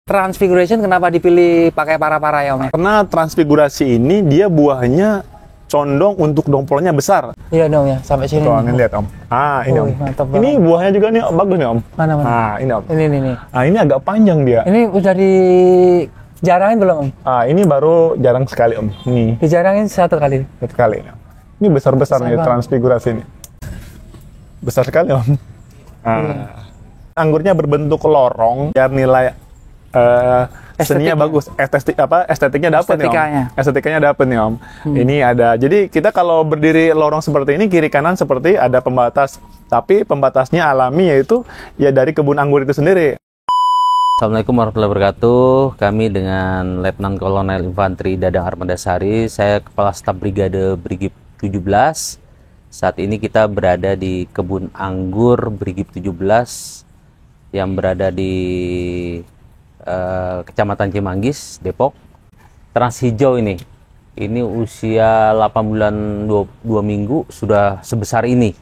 Transfiguration kenapa dipilih pakai para-para ya Om? Karena transfigurasi ini dia buahnya condong untuk dongpolnya besar. Iya dong ya, sampai sini. Tuh, ini lihat Om. Ini Om. Mantap Ini buahnya juga nih bagus nih Om. Mana? Ini Om. Ini. Ini agak panjang dia. Ini udah dijarangin belum Om? Ini baru jarang sekali Om. Ini. Dijarangin satu kali. Ini besar-besar nih transfigurasi ini. Besar sekali Om. Anggurnya berbentuk lorong biar nilai seninya bagus, estetiknya dapat nih Om. Estetikanya dapat nih Om. Ini ada. Jadi kita kalau berdiri lorong seperti ini, kiri kanan seperti ada pembatas. Tapi pembatasnya alami, yaitu ya dari kebun anggur itu sendiri. Assalamualaikum warahmatullahi wabarakatuh. Kami dengan Letnan Kolonel Infanteri Dadang Armadasari, saya Kepala Staf Brigade Brigip 17. Saat ini kita berada di kebun anggur Brigip 17 yang berada di Kecamatan Cimanggis, Depok. Trans hijau ini usia 8 bulan 2 minggu sudah sebesar ini.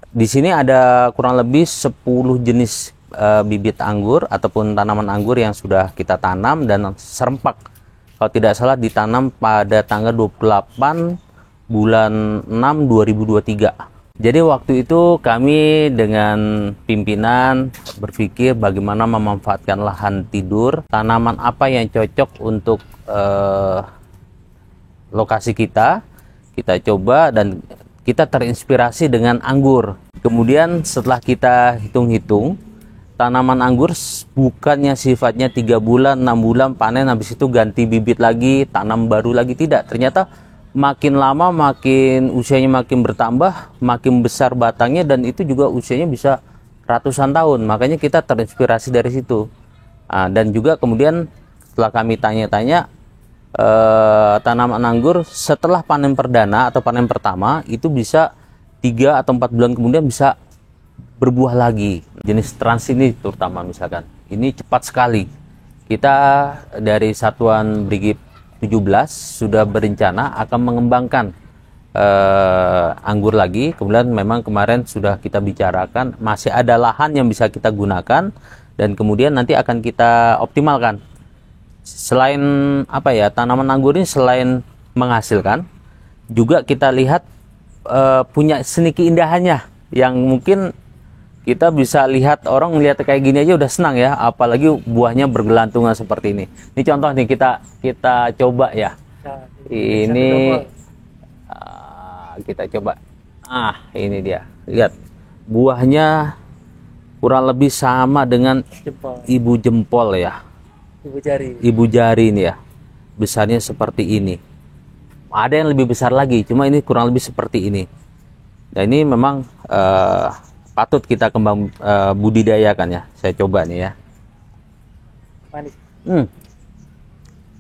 Di sini ada kurang lebih 10 jenis bibit anggur ataupun tanaman anggur yang sudah kita tanam dan serempak. Kalau tidak salah ditanam pada tanggal 28 bulan 6 2023. Jadi waktu itu kami dengan pimpinan berpikir bagaimana memanfaatkan lahan tidur, tanaman apa yang cocok untuk lokasi kita coba dan kita terinspirasi dengan anggur. Kemudian setelah kita hitung-hitung, tanaman anggur bukannya sifatnya 3 bulan, 6 bulan panen, habis itu ganti bibit lagi, tanam baru lagi, tidak. Ternyata makin lama makin usianya makin bertambah, makin besar batangnya, dan itu juga usianya bisa ratusan tahun. Makanya kita terinspirasi dari situ. Dan juga kemudian setelah kami tanya-tanya, tanaman anggur setelah panen perdana atau panen pertama itu bisa 3 atau 4 bulan kemudian bisa berbuah lagi. Jenis trans ini terutama misalkan ini cepat sekali. Kita dari Satuan Brigip 17 sudah berencana akan mengembangkan anggur lagi. Kemudian memang kemarin sudah kita bicarakan masih ada lahan yang bisa kita gunakan dan kemudian nanti akan kita optimalkan. Selain tanaman anggur ini selain menghasilkan, juga kita lihat punya seni keindahannya yang mungkin kita bisa lihat, orang melihat kayak gini aja udah senang ya, apalagi buahnya bergelantungan seperti ini. Ini contoh nih, kita coba ya. Ini kita coba. Ini dia. Lihat. Buahnya kurang lebih sama dengan ibu jempol ya. Ibu jari ini ya. Besarnya seperti ini. Ada yang lebih besar lagi, cuma ini kurang lebih seperti ini. Dan ini memang patut kita kembang budidayakan ya. Saya coba nih ya. Manis.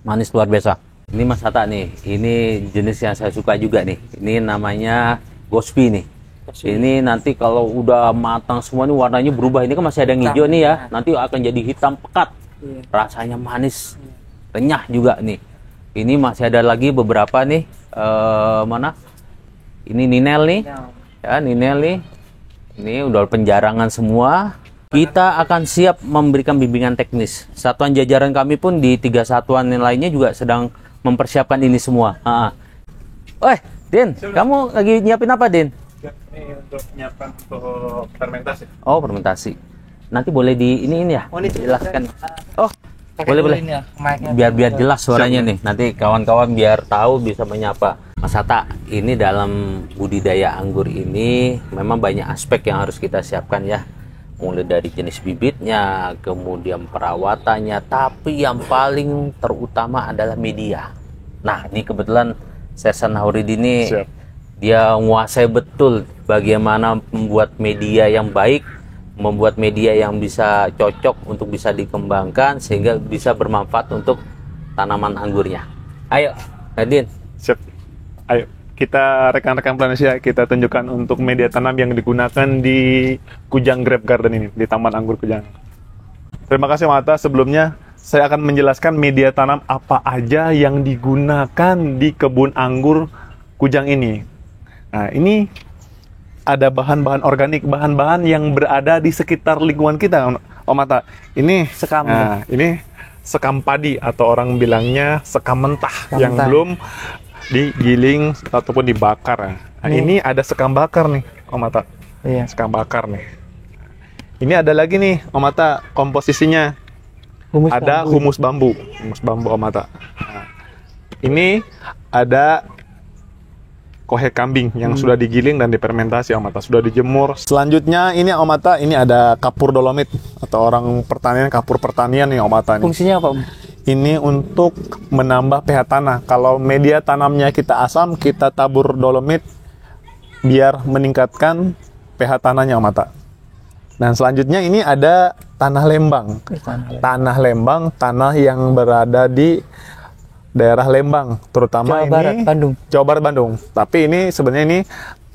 Manis luar biasa. Ini Mas Hatta nih. Ini jenis yang saya suka juga nih. Ini namanya Gospi nih. Ini nanti kalau udah matang semua nih warnanya berubah. Ini kan masih ada yang hijau nih ya. Nanti akan jadi hitam pekat. Rasanya manis. Renyah juga nih. Ini masih ada lagi beberapa nih. Mana? Ini Ninel nih. Ya, Ninel nih. Ini udah penjarangan semua. Kita akan siap memberikan bimbingan teknis. Satuan jajaran kami pun di 3 satuan yang lainnya juga sedang mempersiapkan ini semua. Din, kamu lagi nyiapin apa, Din? Ini untuk nyiapkan untuk fermentasi. Oh, fermentasi. Nanti boleh di ini ya. Jelaskan. Boleh. Ya, biar jelas suaranya nih. Nanti kawan-kawan biar tahu bisa menyapa. Mas Hatta, ini dalam budidaya anggur ini memang banyak aspek yang harus kita siapkan ya. Mulai dari jenis bibitnya, kemudian perawatannya, tapi yang paling terutama adalah media. Nah, ini kebetulan Sersan Haurid ini dia menguasai betul bagaimana membuat media yang baik, membuat media yang bisa cocok untuk bisa dikembangkan sehingga bisa bermanfaat untuk tanaman anggurnya. Ayo, Nadine. Siap. Ayo, kita rekan-rekan Planasia, kita tunjukkan untuk media tanam yang digunakan di Kujang Grape Garden ini, di Taman Anggur Kujang. Terima kasih Mas Hatta. Sebelumnya, saya akan menjelaskan media tanam apa aja yang digunakan di kebun anggur Kujang ini. Nah, ini ada bahan-bahan organik, bahan-bahan yang berada di sekitar lingkungan kita, Om Hatta. Ini sekam. Nah, ini sekam padi atau orang bilangnya sekam mentah Sekam yang mentah. belum digiling ataupun dibakar. Nah, ini ada sekam bakar nih, Om Atta. Iya. Sekam bakar nih. Ini ada lagi nih, Om Atta, komposisinya. Humus Ada bambu. humus bambu. Humus bambu, Om Atta. Nah, ini ada kohe kambing yang sudah digiling dan difermentasi, Om Atta. Sudah dijemur. Selanjutnya ini, Om Atta, ini ada kapur dolomit atau orang pertanian, kapur pertanian nih, Om Atta. Nih. Fungsinya apa, Om? Ini untuk menambah pH tanah. Kalau media tanamnya kita asam, kita tabur dolomit biar meningkatkan pH tanahnya, Om Atta. Dan selanjutnya ini ada tanah Lembang. Tanah Lembang, tanah yang berada di daerah Lembang, terutama Jawa Barat, Bandung. Jawa Barat, Bandung. Tapi ini sebenarnya ini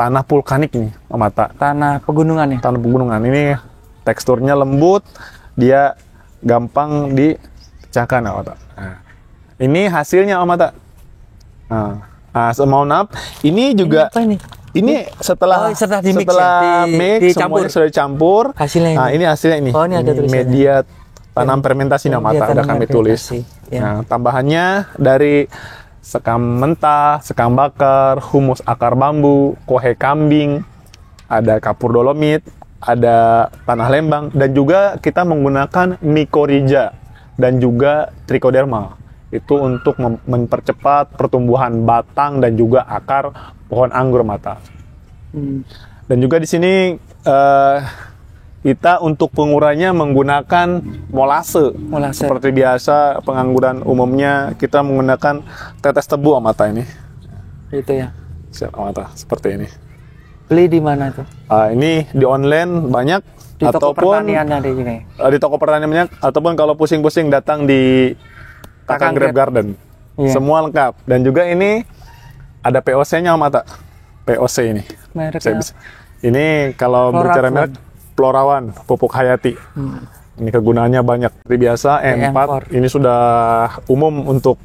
tanah vulkanik nih, Om Atta. Tanah pegunungan ya? Tanah pegunungan ini teksturnya lembut, dia gampang dipecahkan, Om Atta. Nah, ini hasilnya, Om Atta. Mohon maaf, ini juga Ini apa ini? ini setelah setelah di-mix ya? mix, Dicampur. semuanya sudah dicampur. Hasilnya ini. Nah, ini hasilnya ini. Oh, ini ada tulisannya. media tanam fermentasi, Om Media Atta, ada tanam kami tulis. fermentasi, ya. Nah, tambahannya dari sekam mentah, sekam bakar, humus akar bambu, kohe kambing, ada kapur dolomit, ada tanah Lembang, dan juga kita menggunakan mycorrhiza dan juga trichoderma. Itu untuk mempercepat pertumbuhan batang dan juga akar pohon anggur, Mata. Dan juga di sini kita untuk pengurannya menggunakan molase. Molase. Seperti biasa pengangguran umumnya kita menggunakan tetes tebu, Mata ini. Itu ya. Siap, Mata, seperti ini. Beli di mana tuh? Ini di online banyak, Di toko ataupun pertanian ada juga ya? di toko pertanian banyak, ataupun kalau pusing-pusing datang di Kakang Grape Garden. Iya. Semua lengkap. Dan juga ini ada POC-nya, Mata. POC ini. Mereknya Ini kalau Florawan. berbicara merek, Florawan, pupuk hayati. Ini kegunaannya banyak. Seperti biasa, E4 ini sudah umum untuk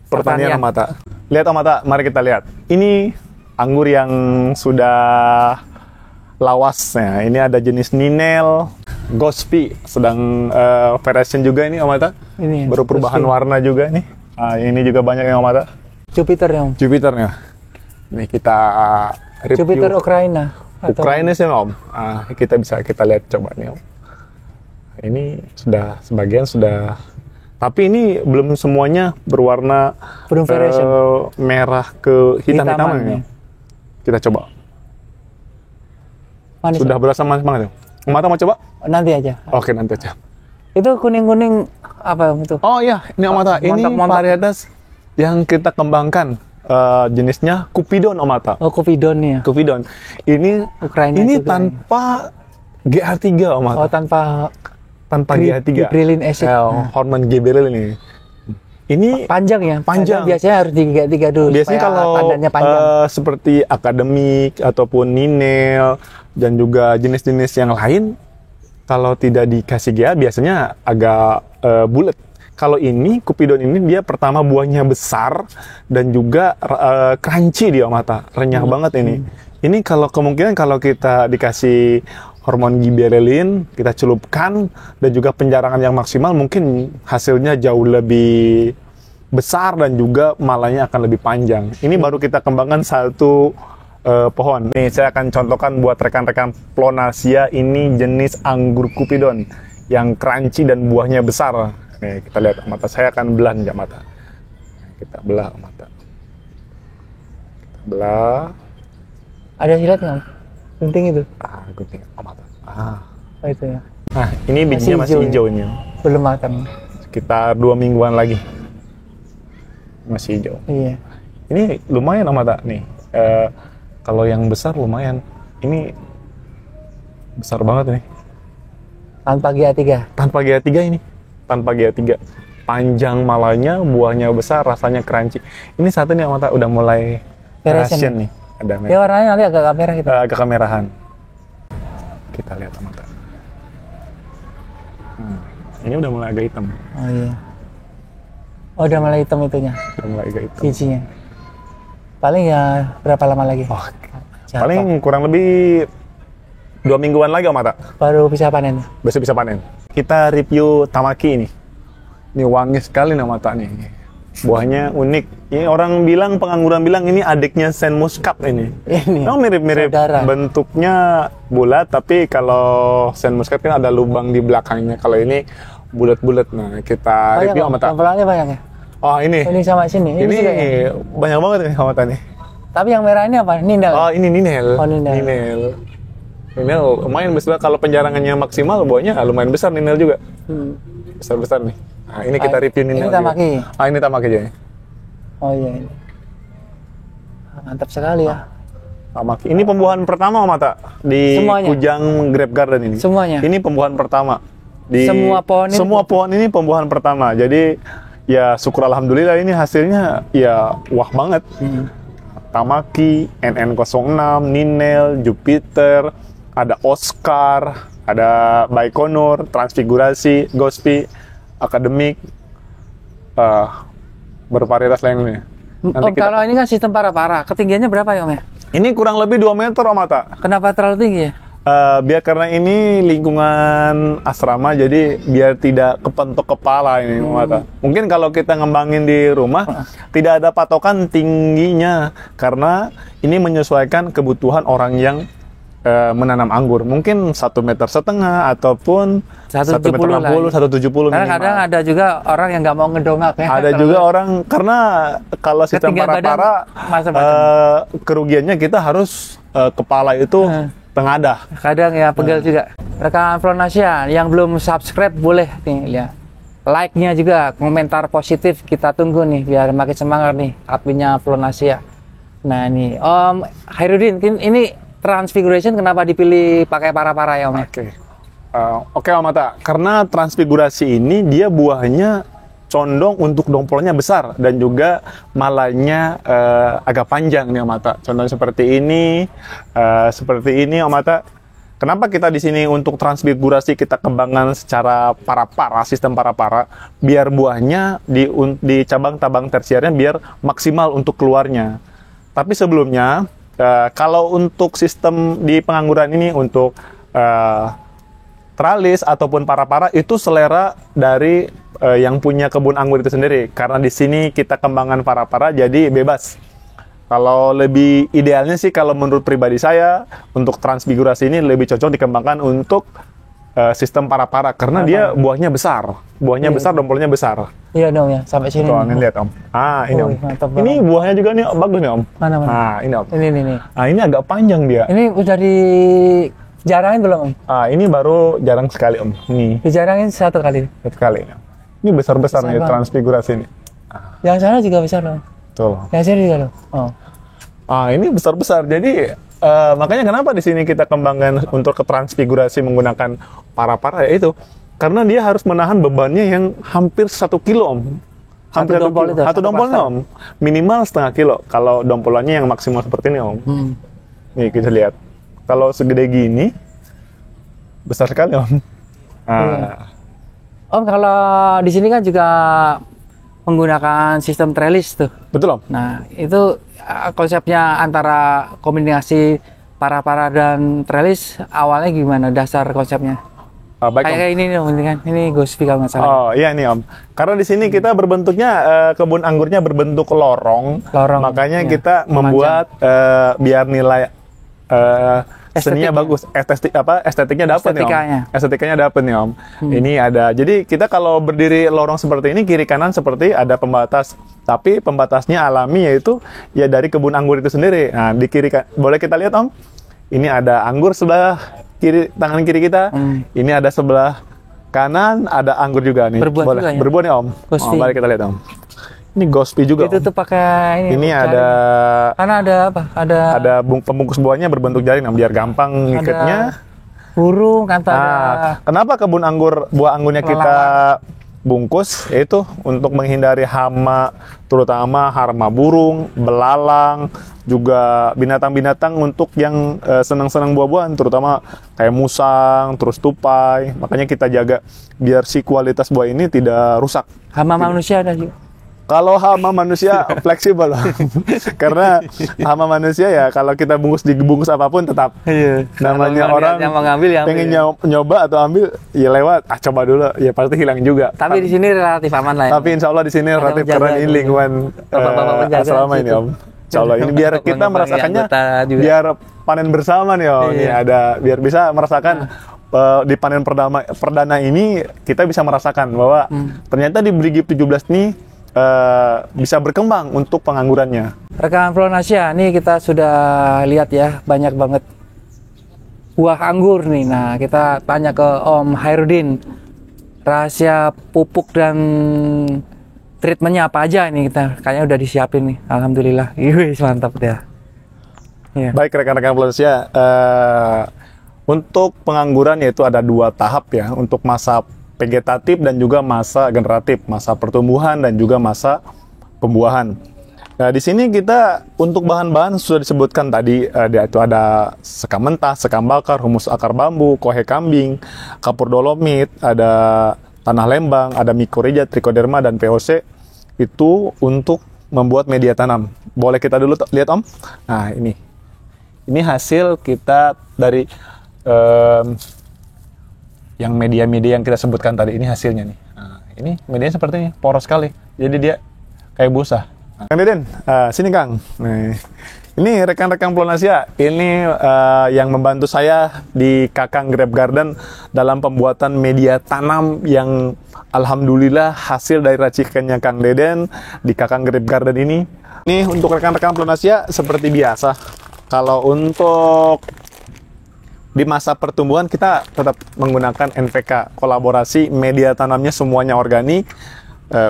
pertanian, Pertanian. Mata. Lihat, Mata, mari kita lihat. Ini anggur yang sudah lawas. Nah, ini ada jenis Ninel, Gospi, sedang variation juga ini, Om Atta. Ini ya, Baru perubahan Gospi. warna juga nih. Ini juga banyak yang Om Atta. Jupiter ya, Om? Jupiternya. Ini kita review. Jupiter Ukraina. Atau- Ukraina sih, Om. Kita bisa kita lihat coba nih, Om. Ini sudah sebagian sudah, tapi ini belum semuanya berwarna Belum variation. merah ke hitam-hitaman. Hitaman, Ya. ya. Kita coba. Manis, Sudah Om? berasa manis banget, ya? Om Atta mau coba? Nanti aja. Oke, nanti aja. Itu kuning-kuning apa, Om, itu? Oh iya, ini Om Atta. Ini Mantap-mantap. varietas yang kita kembangkan. Jenisnya Cupidon, Om Atta. Oh, Cupidon ya. Cupidon. Ini Ukraina ini juga tanpa GH3, Om Atta. Oh, tanpa Tanpa GH3. gibberellin acid. Hormon gibberellin ini. Ini Panjang ya? Panjang. Biasanya harus tiga dulu. biasanya supaya kalau pandannya panjang. seperti akademik ataupun Ninel dan juga jenis-jenis yang lain, kalau tidak dikasih GH biasanya agak bulat. Kalau ini Cupidon ini dia pertama buahnya besar dan juga crunchy dia, Mata, renyah banget ini. Ini kalau kemungkinan kalau kita dikasih hormon gibberellin, kita celupkan dan juga penjarangan yang maksimal, mungkin hasilnya jauh lebih besar dan juga malanya akan lebih panjang. Ini baru kita kembangkan satu pohon. Nih saya akan contohkan buat rekan-rekan Flonasia, ini jenis anggur Cupidon yang crunchy dan buahnya besar. Nih kita lihat, Mata, saya akan belah nih, Mata. Kita belah, Mata. Kita belah. Ada silat nggak, Om? Penting itu. Gunting, Mata. Oh, itu ya. Nah, ini bijinya masih hijau ini. Belum matang. Sekitar 2 mingguan lagi. Masih hijau. Iya. Ini lumayan, Mata, nih. Kalau yang besar lumayan. Ini besar banget nih. Tanpa GA3. Tanpa GH3 ini. Tanpa GH3. Panjang malanya, buahnya besar, rasanya crunchy. Ini satu nih, Mata, udah mulai Variation variation nih. Ada Ya, warnanya nanti agak merah gitu. agak kemerahan. Kita lihat, Mata. Ini udah mulai agak hitam. Oh iya. Oh, udah mulai hitam itunya, Udah mulai agak hitam. bijinya. Paling ya berapa lama lagi? Oh, Jatuh. paling kurang lebih 2 mingguan lagi, Mata. Baru bisa panen. Besok bisa panen. Kita review Tamaki ini. Ini wangi sekali nih mata nih. Buahnya unik. Ini orang bilang, pengangguran bilang ini adiknya Saint Muscat ini. Ini. Oh, mirip-mirip saudara. bentuknya bulat, tapi kalau Saint Muscat kan ada lubang di belakangnya. Kalau ini bulat-bulat. Nah, kita Banyak review Om, mata. tompolannya banyak ya. Oh, ini. Ini sama sini. Ini juga ya? banyak banget nih mata nih. Tapi yang merah ini apa? Nindel. Oh, ini ninel. Oh, ninel. Ninel lumayan besar. Kalau penjarangannya maksimal, buahnya lumayan besar ninel juga. Besar-besar nih. Nah, ini kita review ninel. Ini tamaki. juga. Ah, ini tamaki aja. Oh iya ini. Mantap sekali ya. Tamaki. Ini pembuahan pertama mata di Semuanya? Kujang Grape Garden ini. Semuanya? Ini pembuahan pertama. Di Semua pohon ini? Semua pohon ini pembuahan pertama. Jadi ya syukur alhamdulillah ini hasilnya ya wah banget. Tamaki, NN06, Ninel, Jupiter, ada Oscar, ada Baikonur, Transfigurasi, Gospi, Akademik, bervarietas lainnya. Om, kalau ini kan sistem para-para, ketinggiannya berapa ya Om ya? Ini kurang lebih 2 meter Om Mata. Kenapa terlalu tinggi ya? Biar karena ini lingkungan asrama, jadi biar tidak kepentok kepala ini Om Mata. Mungkin kalau kita ngembangin di rumah, tidak ada patokan tingginya, karena ini menyesuaikan kebutuhan orang yang menanam anggur. Mungkin 1,5 meter ataupun 170 lah. 170 Karena minimal. kadang ada juga orang yang nggak mau ngedongak ya. Ada juga orang, karena kalau sistem Ketinggian para-para, badan, macam-macam. kerugiannya kita harus kepala itu tengadah. Kadang ya pegel juga. Rekan Flonasia yang belum subscribe boleh nih lihat. Like-nya juga, komentar positif kita tunggu nih biar makin semangat nih adminnya Flonasia. Nah ini Om Hairudin, ini Transfiguration kenapa dipilih pakai para-para ya Om? Oke Om Mata, karena Transfigurasi ini dia buahnya condong untuk dongpolnya besar dan juga malanya agak panjang nih Om Mata. Contohnya seperti ini Om Mata. Kenapa kita di sini untuk Transfigurasi kita kembangkan secara para-para, sistem para-para, biar buahnya di cabang-cabang tersiernya biar maksimal untuk keluarnya. Tapi sebelumnya kalau untuk sistem di pengangguran ini untuk tralis ataupun para-para itu selera dari yang punya kebun anggur itu sendiri. Karena di sini kita kembangkan para-para jadi bebas. Kalau lebih idealnya sih kalau menurut pribadi saya untuk Transfigurasi ini lebih cocok dikembangkan untuk sistem para-para karena dia buahnya besar. Buahnya besar, dongpolnya besar. Iya dong ya, sampai sini. Tuh, ini lihat Om. Ini Om. Ini buahnya juga nih bagus nih Om. Mana? Ini Om. Ini. Ini agak panjang dia. Ini udah dijarangin belum Om? Ini baru jarang sekali Om. Ini Dijarangin satu kali. satu kali. Ini besar-besar nih banget. Transfigurasi ini. Yang sana juga besar loh. Tuh. Yang sini juga loh. Oh. Ini besar-besar. Jadi makanya kenapa di sini kita kembangkan untuk ke Transfigurasi menggunakan para-para ya itu. Karena dia harus menahan bebannya yang hampir 1 kilo Om. Hampir Satu dompol itu, Satu satu dompolinya pasang. Om. Minimal setengah kilo. Kalau dompolannya yang maksimal seperti ini Om. Nih kita lihat. Kalau segede gini besar sekali Om. Om kalau di sini kan juga menggunakan sistem trellis tuh. Betul Om. Nah itu konsepnya antara kombinasi para-para dan trellis awalnya gimana dasar konsepnya? Baik Om. Kayak ini nih Om, ini kan ini Gospi kalau nggak salah. Oh iya nih Om, karena di sini kita berbentuknya kebun anggurnya berbentuk lorong, makanya ya, kita membuat biar nilai seninya bagus, estetiknya dapat nih Om. Estetikanya dapat nih Om. Ini ada, jadi kita kalau berdiri lorong seperti ini kiri kanan seperti ada pembatas, tapi pembatasnya alami yaitu ya dari kebun anggur itu sendiri. Nah di kiri boleh kita lihat Om, ini ada anggur sebelah kiri, tangan kiri kita. Ini ada sebelah kanan, ada anggur juga nih. Berbuah boleh juga ya? berbuah nih Om. Mari kita lihat Om. Ini Gospi juga Itu Om. tuh pakai ini. Ini ada Karena ada apa? ada pembungkus buahnya berbentuk jaring Om, biar gampang ngikatnya. Burung kan ada. Kenapa kebun anggur buah anggurnya kita bungkus? Yaitu untuk menghindari hama, terutama hama burung, belalang, juga binatang-binatang untuk yang senang-senang buah-buahan, terutama kayak musang, terus tupai. Makanya kita jaga biar si kualitas buah ini tidak rusak. Hama manusia ada juga. Kalau hama manusia fleksibel, karena hama manusia ya kalau kita dibungkus apapun tetap. Iya. Namanya Kalau orang yang mau ngambil ya pengen ambil. nyoba atau ambil, ya lewat. Coba dulu, ya pasti hilang juga. Tapi di sini relatif aman lah ya. Tapi insya Allah di sini relatif menjaga karena ini tuh. lingkungan Bapak-bapak penjaga asrama ini situ. Om. Insya Allah ini biar Untuk kita mengurangi merasakannya, anggota juga. biar panen bersama nih Om. Ini Iya. ada, biar bisa merasakan di panen perdana ini kita bisa merasakan bahwa ternyata di Brigif 17 nih bisa berkembang untuk penganggurannya. Rekan Flonasia, nih kita sudah lihat ya banyak banget buah anggur nih. Nah, kita tanya ke Om Hairudin, rahasia pupuk dan treatmentnya apa aja nih, kita kayaknya udah disiapin nih. Alhamdulillah. Wih, mantap ya. Iya. Baik rekan-rekan Flonasia, untuk pengangguran yaitu ada 2 tahap ya, untuk masa vegetatif dan juga masa generatif, masa pertumbuhan dan juga masa pembuahan. Nah, di sini kita untuk bahan-bahan sudah disebutkan tadi, itu ada sekam mentah, sekam bakar, humus akar bambu, kohe kambing, kapur dolomit, ada tanah lembang, ada mikorrhiza, trichoderma dan POC. Itu untuk membuat media tanam. Boleh kita dulu lihat Om? Nah, ini hasil kita dari yang media-media yang kita sebutkan tadi, ini hasilnya nih. Nah, ini medianya seperti ini, poros sekali. Jadi dia kayak busa. Nah, Kang Deden, sini Kang. Nah, ini rekan-rekan Flonasia, ini yang membantu saya di Kakang Grape Garden dalam pembuatan media tanam yang alhamdulillah hasil dari racikannya Kang Deden di Kakang Grape Garden ini. Ini untuk rekan-rekan Flonasia seperti biasa. Kalau untuk di masa pertumbuhan kita tetap menggunakan NPK, kolaborasi media tanamnya semuanya organik.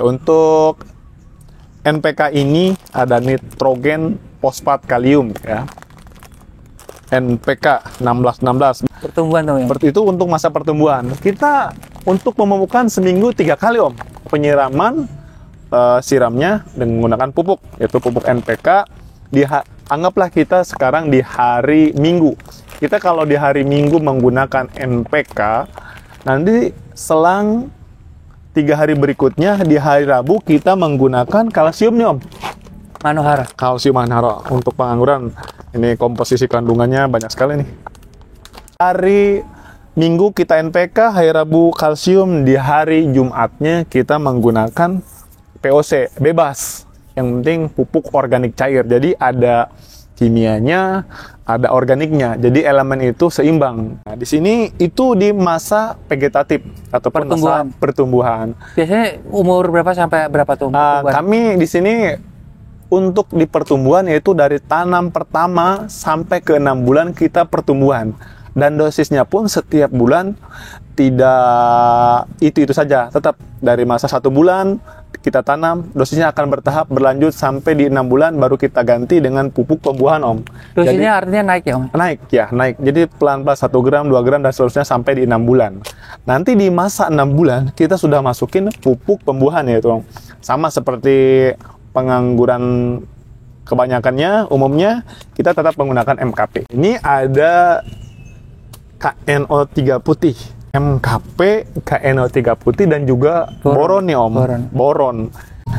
Untuk NPK ini ada nitrogen, fosfat, kalium ya. NPK 1616. Pertumbuhan tuh ya. Seperti itu untuk masa pertumbuhan. Kita untuk pemupukan seminggu 3 kali Om. Penyiraman, siramnya dengan menggunakan pupuk, yaitu pupuk NPK. Anggaplah kita sekarang di hari Minggu. Kita kalau di hari Minggu menggunakan NPK, nanti selang 3 hari berikutnya di hari Rabu kita menggunakan kalsium nih Om. Manohara. Kalsium Manohara untuk pengangguran. Ini komposisi kandungannya banyak sekali nih. Hari Minggu kita NPK, hari Rabu kalsium, di hari Jumatnya kita menggunakan POC bebas. Yang penting pupuk organik cair. Jadi ada kimianya, ada organiknya. Jadi elemen itu seimbang. Nah, di sini itu di masa vegetatif atau Pertumbuhan. masa pertumbuhan. Biasanya umur berapa sampai berapa tuh? pertumbuhan? Kami di sini untuk di pertumbuhan yaitu dari tanam pertama sampai ke 6 bulan kita pertumbuhan. Dan dosisnya pun setiap bulan tidak itu saja. Tetap dari masa 1 bulan kita tanam, dosisnya akan bertahap berlanjut sampai di 6 bulan baru kita ganti dengan pupuk pembuahan Om. Dosisnya artinya naik ya Om? Naik. Jadi pelan-pelan 1 gram, 2 gram dan seterusnya sampai di 6 bulan. Nanti di masa 6 bulan kita sudah masukin pupuk pembuahan yaitu Om. Sama seperti pengangguran kebanyakannya, umumnya kita tetap menggunakan MKP. Ini ada KNO3 putih. MKP, KNO3 putih dan juga boron nih Om. Boron.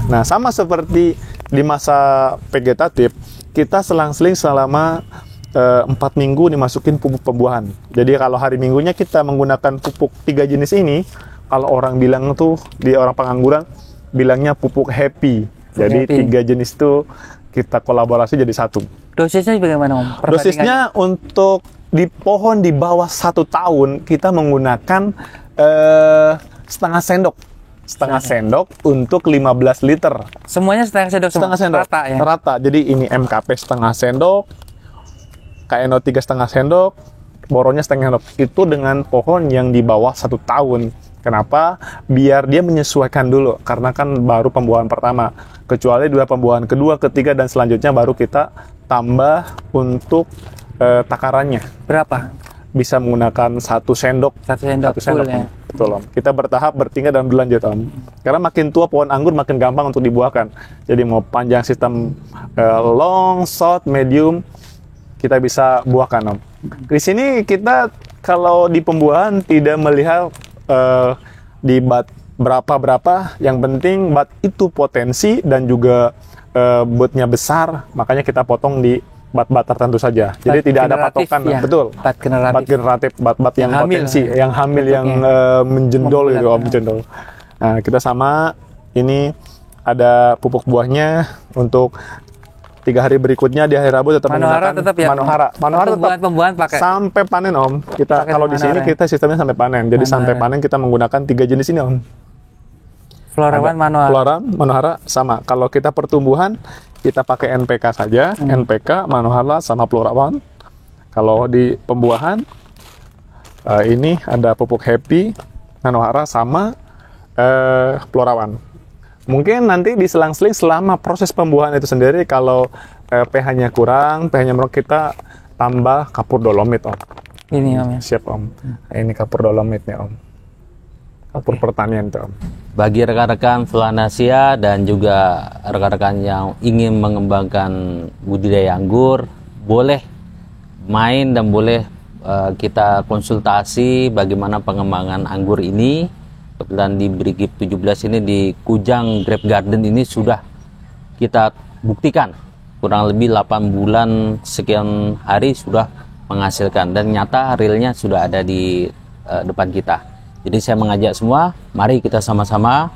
Nah, sama seperti di masa vegetatif, kita selang-seling selama 4 minggu dimasukin pupuk pembuahan. Jadi kalau hari Minggunya kita menggunakan pupuk 3 jenis ini, kalau orang bilang tuh di orang pengangguran bilangnya pupuk happy. Jadi 3 jenis itu kita kolaborasi jadi satu. Dosisnya bagaimana Om? Dosisnya untuk di pohon di bawah 1 tahun kita menggunakan setengah sendok untuk 15 liter. Semuanya setengah sendok semua? Setengah sendok. Rata ya? Rata. Jadi ini MKP setengah sendok, KNO3 setengah sendok, boronnya setengah sendok. Itu dengan pohon yang di bawah 1 tahun. Kenapa? Biar dia menyesuaikan dulu. Karena kan baru pembuahan pertama. Kecuali dua pembuahan kedua, ketiga, dan selanjutnya baru kita tambah untuk takarannya. Berapa? Bisa menggunakan 1 sendok. 1 sendok, full ya? Betul Om. Kita bertahap, bertingkat, dan berlanjut Om. Karena makin tua pohon anggur makin gampang untuk dibuahkan. Jadi mau panjang sistem long, short, medium, kita bisa buahkan Om. Di sini kita kalau di pembuahan tidak melihat di berapa, yang penting bat itu potensi dan juga botnya besar, makanya kita potong di bat-bat tertentu saja. Jadi Bat tidak ada generatif, patokan, ya. betul. Bat generatif. Bat generatif, bat-bat yang Yang hamil. potensi, yang hamil, yang menjendol gitu, Membulat. menjendol. Nah, kita sama ini ada pupuk buahnya untuk 3 hari berikutnya di hari Rabu tetap Manohara menggunakan tetap ya? Manohara tetap Pembuahan pakai? sampai panen Om. Kita Pakai kalau di sini Manohara. kita sistemnya sampai panen. Jadi sampai Manohara. panen kita menggunakan 3 jenis ini Om. Florawan manual. Florawan, Manohara sama. Kalau kita pertumbuhan kita pakai NPK saja, NPK, Manohara sama Florawan. Kalau di pembuahan ini ada pupuk Happy, Manohara sama Florawan. Mungkin nanti di selang-seling selama proses pembuahan itu sendiri kalau pH-nya kurang, pH-nya menurut kita tambah kapur dolomit Om. Ini Om ya. Siap Om. Ini kapur dolomitnya Om. Kapur pertanian tuh Om. Bagi rekan-rekan Flanasia dan juga rekan-rekan yang ingin mengembangkan budidaya anggur, boleh main dan boleh kita konsultasi bagaimana pengembangan anggur ini. Kebetulan di Brigip 17 ini di Kujang Grape Garden ini sudah kita buktikan kurang lebih 8 bulan sekian hari sudah menghasilkan dan nyata realnya sudah ada di depan kita. Jadi saya mengajak semua, mari kita sama-sama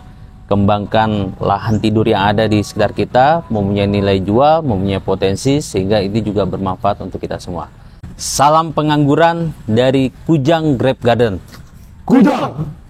kembangkan lahan tidur yang ada di sekitar kita, mempunyai nilai jual, mempunyai potensi, sehingga ini juga bermanfaat untuk kita semua. Salam pengangguran dari Kujang Grape Garden. Kujang!